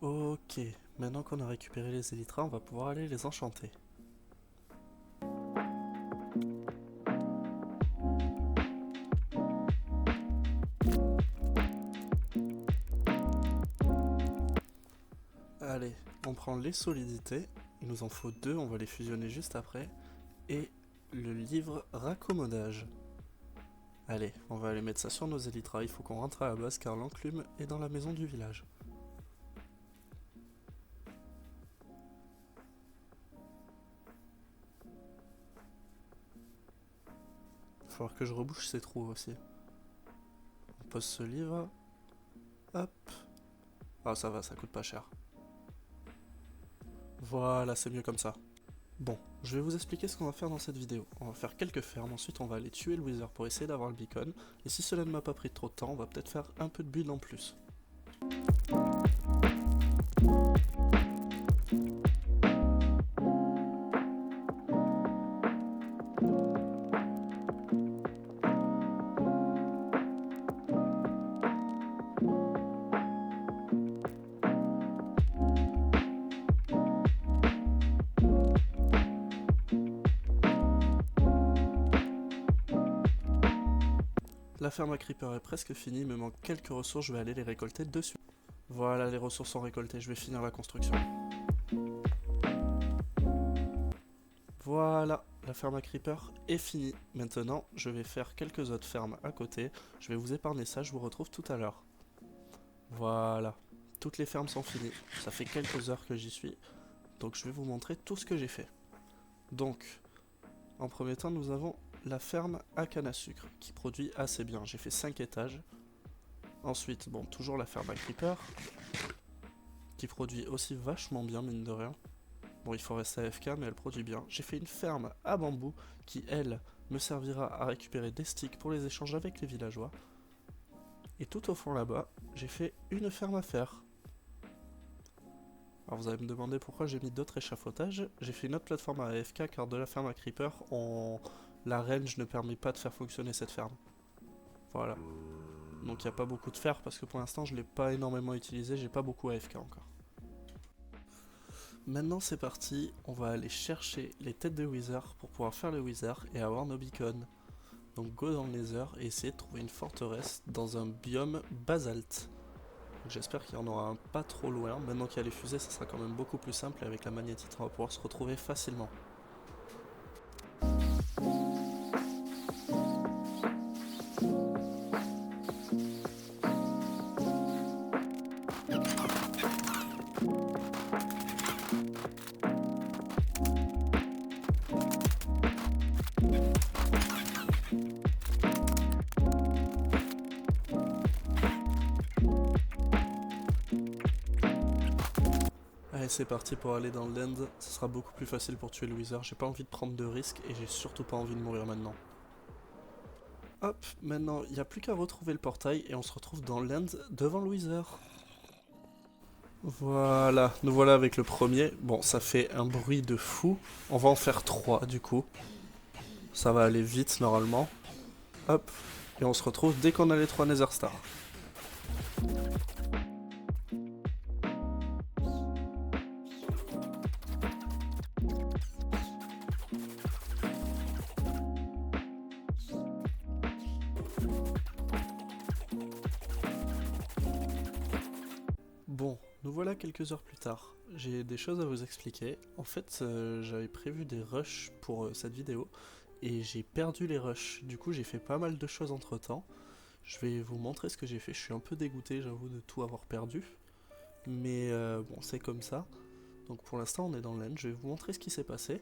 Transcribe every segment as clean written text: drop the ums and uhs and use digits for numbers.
Ok, maintenant qu'on a récupéré les élytras, on va pouvoir aller les enchanter. Allez, on prend les solidités, il nous en faut deux, on va les fusionner juste après, et le livre raccommodage. Allez, on va aller mettre ça sur nos élytras, il faut qu'on rentre à la base car l'enclume est dans la maison du village. Il va falloir que je rebouche ces trous aussi. On pose ce livre, hop. Ah ça va, ça coûte pas cher. Voilà, c'est mieux comme ça. Bon, je vais vous expliquer ce qu'on va faire dans cette vidéo. On va faire quelques fermes, ensuite on va aller tuer le wither pour essayer d'avoir le beacon. Et si cela ne m'a pas pris trop de temps, on va peut-être faire un peu de build en plus. La ferme à creeper est presque finie, il me manque quelques ressources, je vais aller les récolter dessus. Voilà, les ressources sont récoltées, je vais finir la construction. Voilà, la ferme à creeper est finie. Maintenant, je vais faire quelques autres fermes à côté. Je vais vous épargner ça, je vous retrouve tout à l'heure. Voilà, toutes les fermes sont finies. Ça fait quelques heures que j'y suis. Donc je vais vous montrer tout ce que j'ai fait. Donc, en premier temps, nous avons la ferme à canne à sucre, qui produit assez bien. J'ai fait 5 étages. Ensuite, bon, toujours la ferme à creeper, qui produit aussi vachement bien, mine de rien. Bon, il faut rester AFK, mais elle produit bien. J'ai fait une ferme à bambou, qui, elle, me servira à récupérer des sticks pour les échanges avec les villageois. Et tout au fond là-bas, j'ai fait une ferme à fer. Alors vous allez me demander pourquoi j'ai mis d'autres échafaudages. J'ai fait une autre plateforme à AFK, car de la ferme à creeper, la range ne permet pas de faire fonctionner cette ferme. Voilà. Donc il n'y a pas beaucoup de fer, parce que pour l'instant je ne l'ai pas énormément utilisé, j'ai pas beaucoup AFK encore. Maintenant c'est parti, on va aller chercher les têtes de wither pour pouvoir faire le wither et avoir nos beacons. Donc go dans le nether et essayer de trouver une forteresse dans un biome basalte. J'espère qu'il y en aura un pas trop loin, maintenant qu'il y a les fusées ça sera quand même beaucoup plus simple et avec la magnétite on va pouvoir se retrouver facilement. Allez c'est parti pour aller dans l'end, ce sera beaucoup plus facile pour tuer le wither, j'ai pas envie de prendre de risques et j'ai surtout pas envie de mourir maintenant. Hop, maintenant il n'y a plus qu'à retrouver le portail et on se retrouve dans l'end devant le wither. Voilà, nous voilà avec le premier. Bon, ça fait un bruit de fou. On va en faire 3 du coup. Ça va aller vite normalement. Hop, et on se retrouve dès qu'on a les 3 Nether Stars. Bon, nous voilà quelques heures plus tard. J'ai des choses à vous expliquer. En fait, j'avais prévu des rushs pour cette vidéo et j'ai perdu les rushs. Du coup, j'ai fait pas mal de choses entre temps. Je vais vous montrer ce que j'ai fait. Je suis un peu dégoûté, j'avoue, de tout avoir perdu. Mais bon, c'est comme ça. Donc pour l'instant, on est dans l'end. Je vais vous montrer ce qui s'est passé.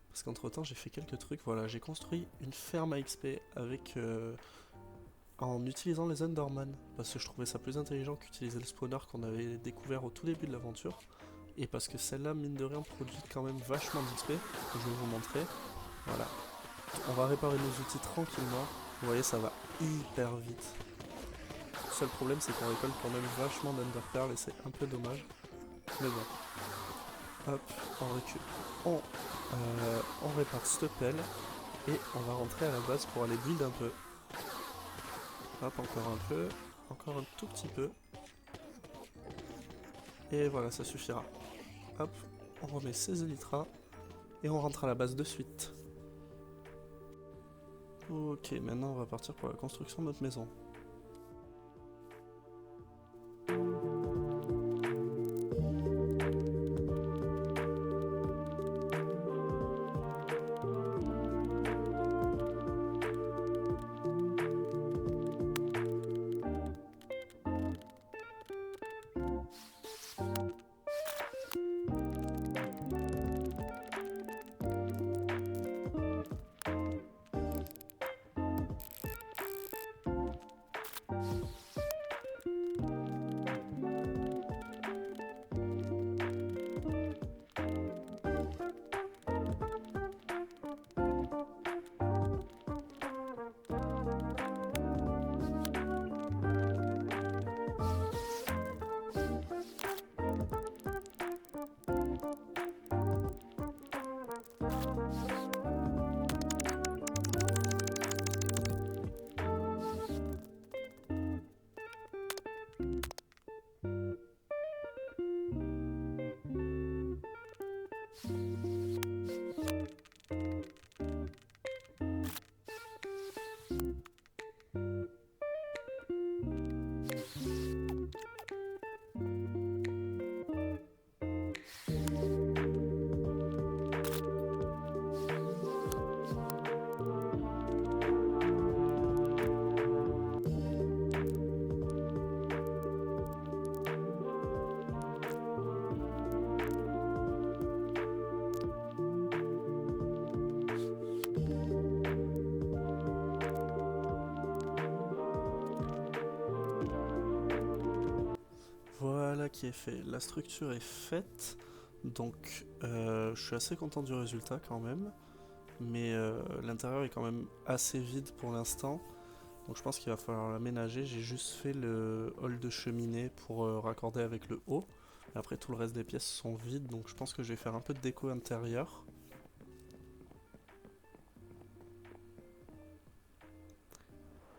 Parce qu'entre temps, j'ai fait quelques trucs. Voilà, j'ai construit une ferme à XP avec en utilisant les Enderman, parce que je trouvais ça plus intelligent qu'utiliser le spawner qu'on avait découvert au tout début de l'aventure, et parce que celle-là, mine de rien, produit quand même vachement d'XP, je vais vous montrer. Voilà. On va réparer nos outils tranquillement, vous voyez ça va hyper vite. Le seul problème c'est qu'on récolte quand même vachement d'enderpearl et c'est un peu dommage, mais bon. Hop, on répare cette pelle, et on va rentrer à la base pour aller build un peu. Hop, encore un peu, encore un tout petit peu. Et voilà, ça suffira. Hop, on remet ces élytras et on rentre à la base de suite. Ok, maintenant on va partir pour la construction de notre maison. Voilà qui est fait. La structure est faite. Donc je suis assez content du résultat quand même. Mais l'intérieur est quand même assez vide pour l'instant. Donc je pense qu'il va falloir l'aménager. J'ai juste fait le hall de cheminée pour raccorder avec le haut. Et après tout le reste des pièces sont vides. Donc je pense que je vais faire un peu de déco intérieure.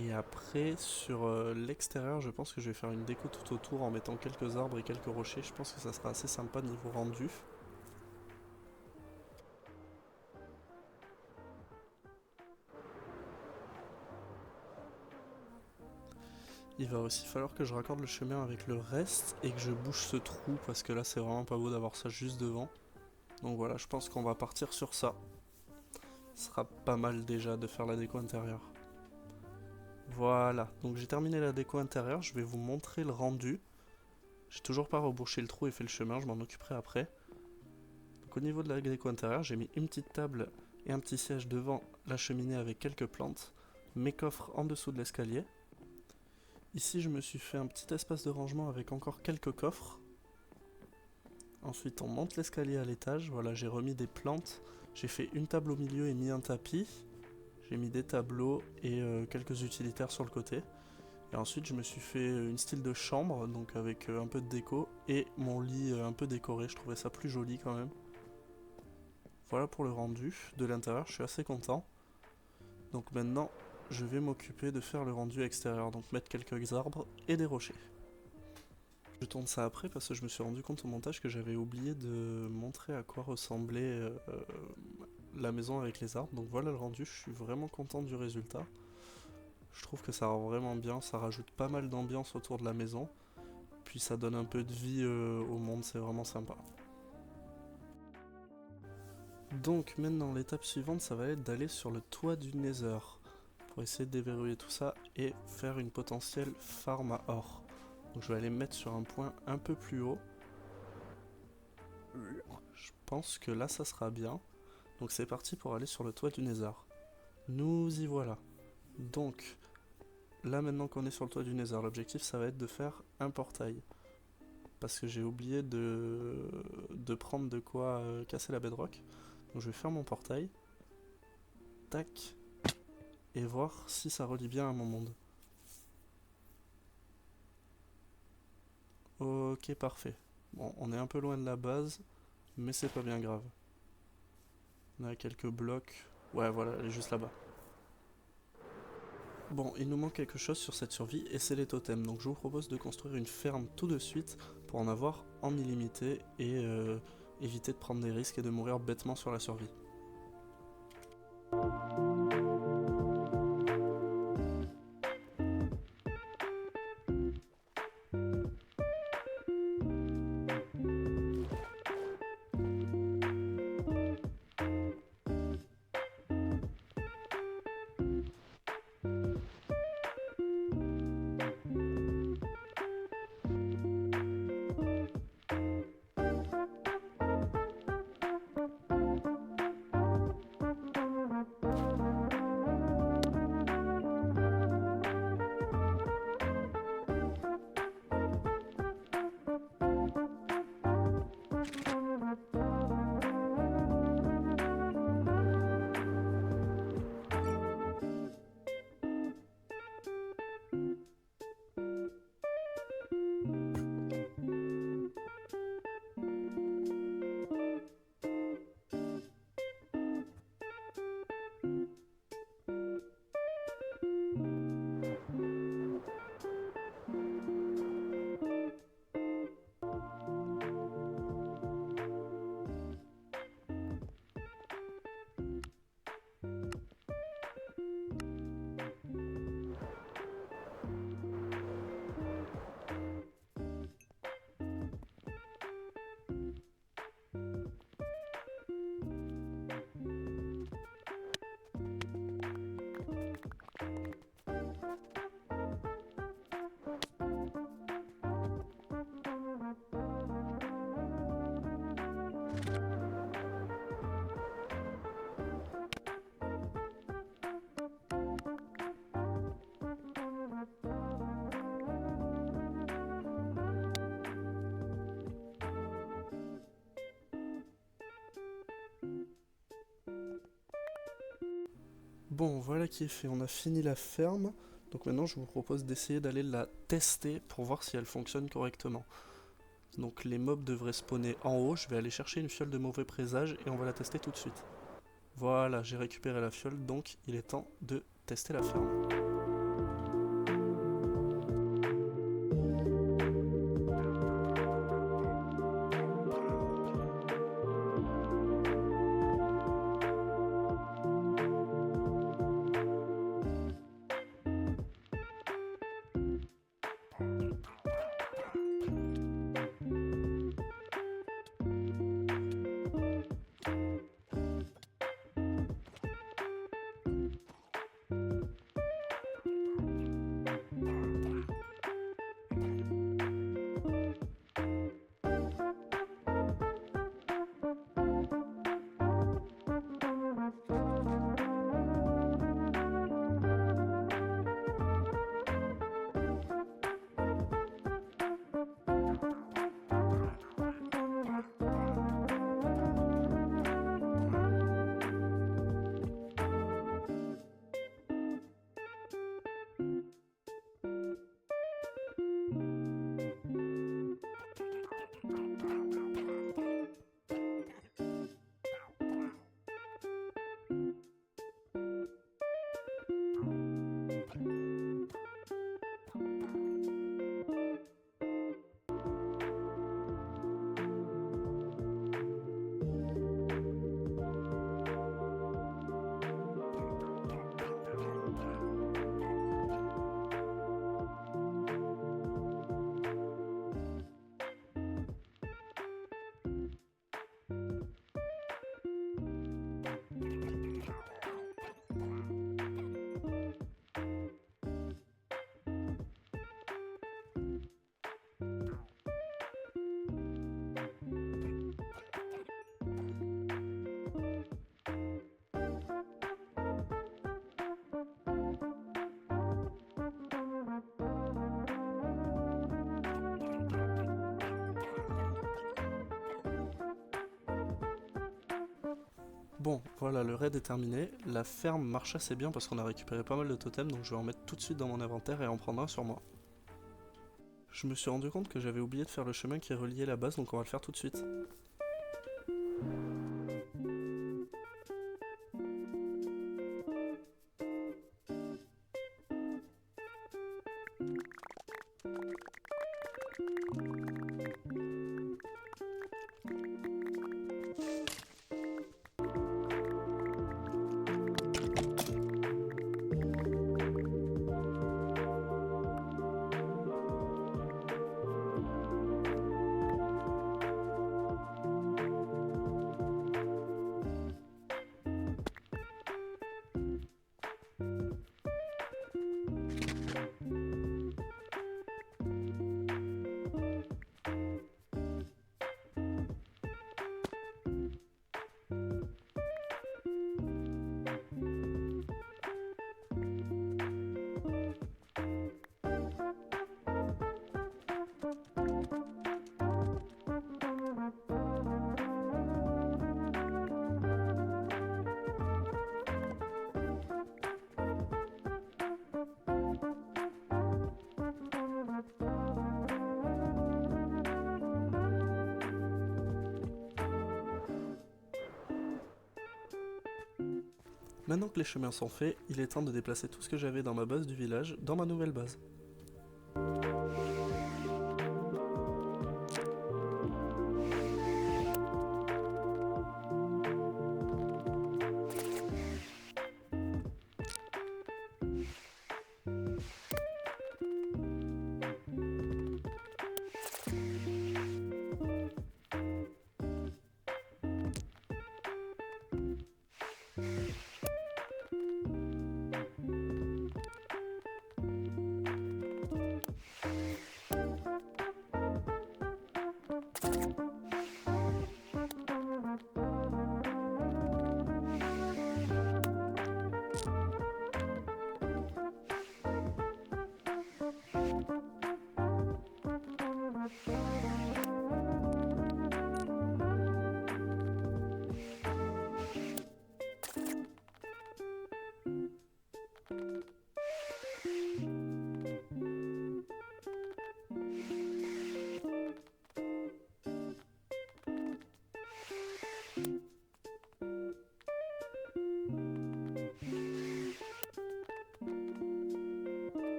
Et après, sur l'extérieur, je pense que je vais faire une déco tout autour en mettant quelques arbres et quelques rochers. Je pense que ça sera assez sympa niveau rendu. Il va aussi falloir que je raccorde le chemin avec le reste et que je bouche ce trou parce que là c'est vraiment pas beau d'avoir ça juste devant. Donc voilà, je pense qu'on va partir sur ça. Ce sera pas mal déjà de faire la déco intérieure. Voilà, donc j'ai terminé la déco intérieure, je vais vous montrer le rendu. J'ai toujours pas rebouché le trou et fait le chemin, je m'en occuperai après. Donc au niveau de la déco intérieure, j'ai mis une petite table et un petit siège devant la cheminée avec quelques plantes. Mes coffres en dessous de l'escalier. Ici je me suis fait un petit espace de rangement avec encore quelques coffres. Ensuite on monte l'escalier à l'étage, voilà j'ai remis des plantes. J'ai fait une table au milieu et mis un tapis. J'ai mis des tableaux et quelques utilitaires sur le côté. Et ensuite je me suis fait une style de chambre, donc avec un peu de déco, et mon lit un peu décoré, je trouvais ça plus joli quand même. Voilà pour le rendu de l'intérieur, je suis assez content. Donc maintenant je vais m'occuper de faire le rendu extérieur, donc mettre quelques arbres et des rochers. Je tourne ça après parce que je me suis rendu compte au montage que j'avais oublié de montrer à quoi ressemblait la maison avec les arbres. Donc voilà le rendu, je suis vraiment content du résultat. Je trouve que ça rend vraiment bien, ça rajoute pas mal d'ambiance autour de la maison. Puis ça donne un peu de vie au monde, c'est vraiment sympa. Donc maintenant l'étape suivante ça va être d'aller sur le toit du Nether pour essayer de déverrouiller tout ça et faire une potentielle farm à or. Donc je vais aller me mettre sur un point un peu plus haut. Je pense que là ça sera bien. Donc c'est parti pour aller sur le toit du Nether. Nous y voilà. Donc là maintenant qu'on est sur le toit du Nether, l'objectif ça va être de faire un portail. Parce que j'ai oublié de prendre de quoi casser la bedrock. Donc je vais faire mon portail. Tac. Et voir si ça relie bien à mon monde. Ok, parfait. Bon, on est un peu loin de la base, mais c'est pas bien grave. On a quelques blocs. Ouais, voilà, elle est juste là-bas. Bon, il nous manque quelque chose sur cette survie et c'est les totems. Donc je vous propose de construire une ferme tout de suite pour en avoir en illimité et éviter de prendre des risques et de mourir bêtement sur la survie. Bon, voilà qui est fait, on a fini la ferme, donc maintenant je vous propose d'essayer d'aller la tester pour voir si elle fonctionne correctement. Donc les mobs devraient spawner en haut, je vais aller chercher une fiole de mauvais présage et on va la tester tout de suite. Voilà, j'ai récupéré la fiole, donc il est temps de tester la ferme. Bon, voilà, le raid est terminé. La ferme marche assez bien parce qu'on a récupéré pas mal de totems, donc je vais en mettre tout de suite dans mon inventaire et en prendre un sur moi. Je me suis rendu compte que j'avais oublié de faire le chemin qui est relié à la base, donc on va le faire tout de suite. Maintenant que les chemins sont faits, il est temps de déplacer tout ce que j'avais dans ma base du village dans ma nouvelle base.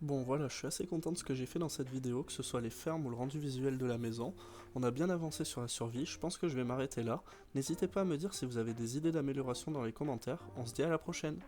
Bon voilà, je suis assez content de ce que j'ai fait dans cette vidéo, que ce soit les fermes ou le rendu visuel de la maison. On a bien avancé sur la survie, je pense que je vais m'arrêter là. N'hésitez pas à me dire si vous avez des idées d'amélioration dans les commentaires, on se dit à la prochaine.